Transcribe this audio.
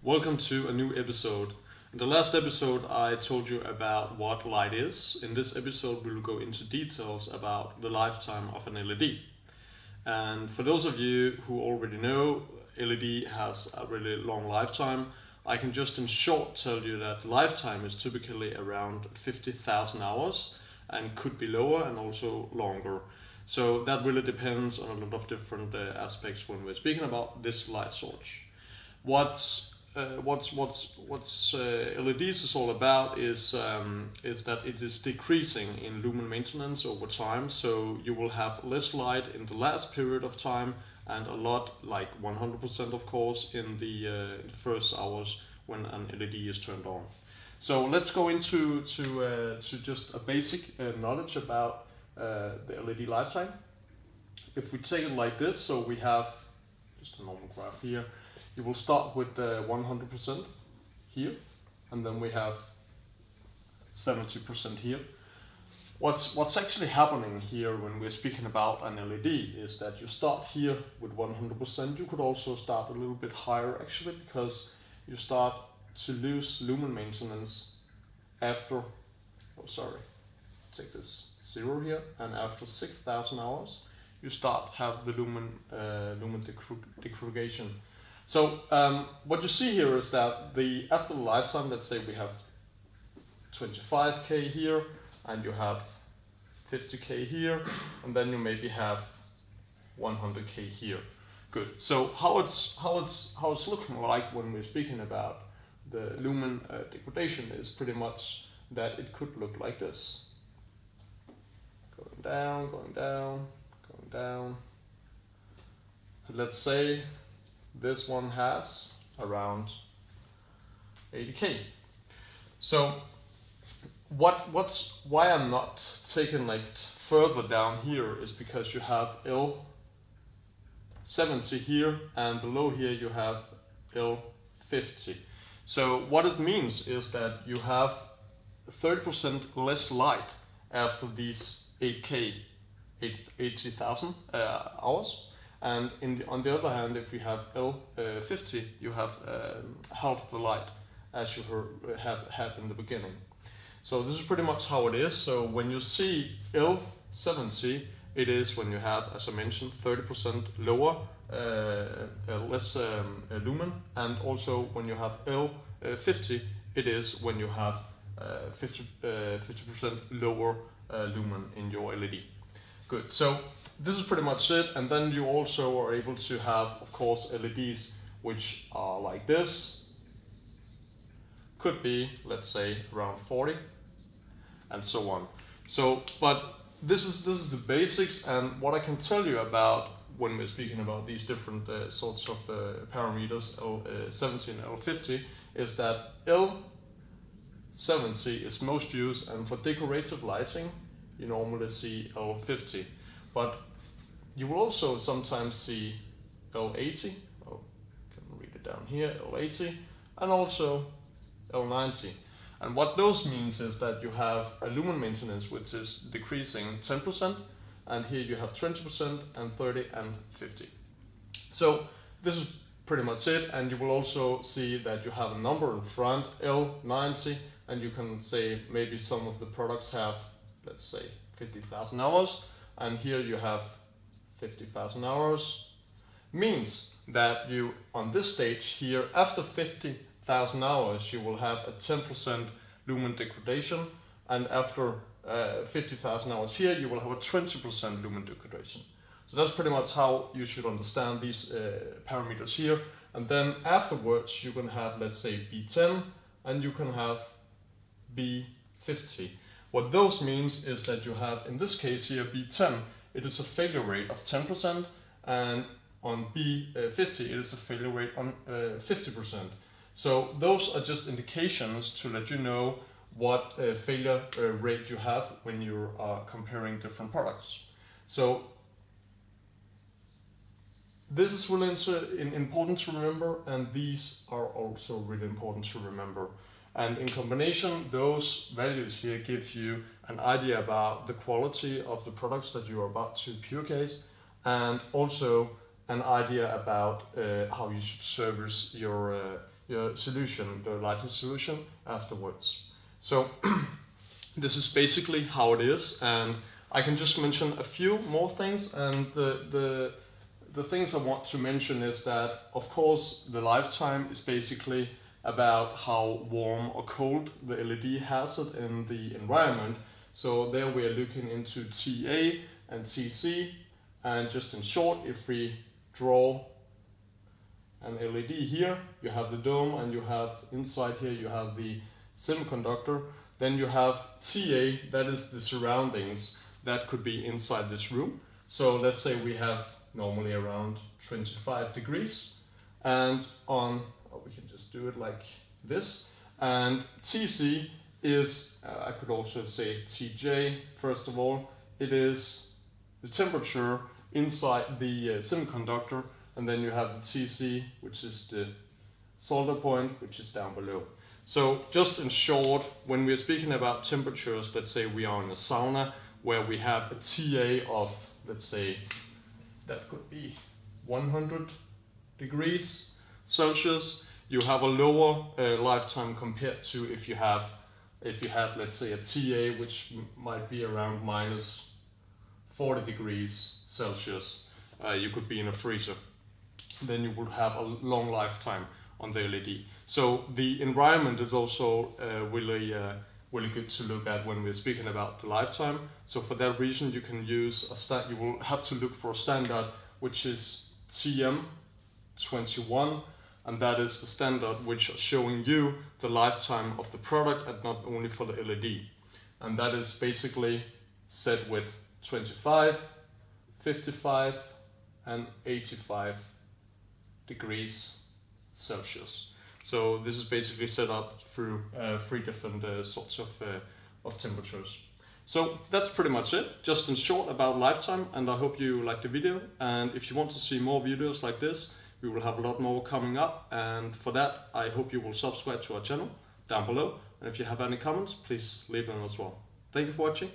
Welcome to a new episode. In the last episode, I told you about what light is. In this episode, we will go into details about the lifetime of an LED. And for those of you who already know, LED has a really long lifetime. I can just in short tell you that lifetime is typically around 50,000 hours and could be lower and also longer. So that really depends on a lot of different aspects when we're speaking about this light source. What's LEDs is all about is that it is decreasing in lumen maintenance over time. So you will have less light in the last period of time and a lot, like 100% of course, in the first hours when an LED is turned on. So let's go into just a basic knowledge about the LED lifetime. If we take it like this, so we have just a normal graph here. You will start with 100% here, and then we have 70% here. What's actually happening here when we're speaking about an LED is that you start here with 100%. You could also start a little bit higher actually, because you start to lose lumen maintenance after, take this 0 here, and after 6,000 hours, you start have the lumen degradation. So what you see here is that after the lifetime, let's say we have 25K here, and you have 50K here, and then you maybe have 100K here. Good. So how it's looking like when we're speaking about the lumen degradation is pretty much that it could look like this. Going down, going down, going down. And let's say this one has around 80K. So why I'm not taking like further down here is because you have L70 here, and below here you have L50. So what it means is that you have 30% less light after these 80,000 hours. And on the other hand, if you have L50, you have half the light as you had in the beginning. So this is pretty much how it is. So when you see L70, it is when you have, as I mentioned, 30% lower, less lumen, and also when you have L50, it is when you have 50% lower lumen in your LED. Good. So this is pretty much it, and then you also are able to have, of course, LEDs which are like this. Could be, let's say, around 40, and so on. So, but this is the basics, and what I can tell you about when we're speaking about these different sorts of parameters, L70 and L50, is that L70 is most used, and for decorative lighting, you normally see L50. But you will also sometimes see L80, oh, can read it down here, L80, and also L90. And what those means is that you have a lumen maintenance which is decreasing 10%, and here you have 20% and 30 and 50. So this is pretty much it, and you will also see that you have a number in front, L90, and you can say maybe some of the products have, let's say, 50,000 hours, and here you have 50,000 hours. Means that you, on this stage here, after 50,000 hours, you will have a 10% lumen degradation, and after 50,000 hours here, you will have a 20% lumen degradation. So that's pretty much how you should understand these parameters here. And then afterwards, you can have, let's say, B10, and you can have B50. What those means is that you have, in this case here, B10, it is a failure rate of 10%, and on B50, it is a failure rate on 50%. So those are just indications to let you know what failure rate you have when you are comparing different products. So this is really important to remember, and these are also really important to remember. And in combination, those values here give you an idea about the quality of the products that you are about to purify, and also an idea about how you should service your your solution, the lighting solution afterwards. So this is basically how it is, and I can just mention a few more things. And the things I want to mention is that, of course, the lifetime is basically about how warm or cold the LED has it in the environment. So there we are looking into TA and TC, and just in short, if we draw an LED here, you have the dome, and you have inside here you have the semiconductor. Then you have TA, that is the surroundings that could be inside this room. So let's say we have normally around 25 degrees, and we can just do it like this. And TC is, I could also say TJ, first of all, it is the temperature inside the semiconductor, and then you have the TC, which is the solder point, which is down below. So just in short, when we're speaking about temperatures, let's say we are in a sauna where we have a TA of, let's say, that could be 100 degrees Celsius, you have a lower lifetime compared to if you had, let's say, a TA which might be around minus 40 degrees Celsius. You could be in a freezer. Then you would have a long lifetime on the LED. So the environment is also really good to look at when we're speaking about the lifetime. So for that reason, you can use you will have to look for a standard which is TM21, and that is the standard which is showing you the lifetime of the product, and not only for the LED. And that is basically set with 25, 55, and 85 degrees Celsius. So this is basically set up through 3 different sorts of temperatures. So that's pretty much it, just in short about lifetime, and I hope you liked the video. And if you want to see more videos like this, we will have a lot more coming up, and for that I hope you will subscribe to our channel down below, and if you have any comments, please leave them as well. Thank you for watching.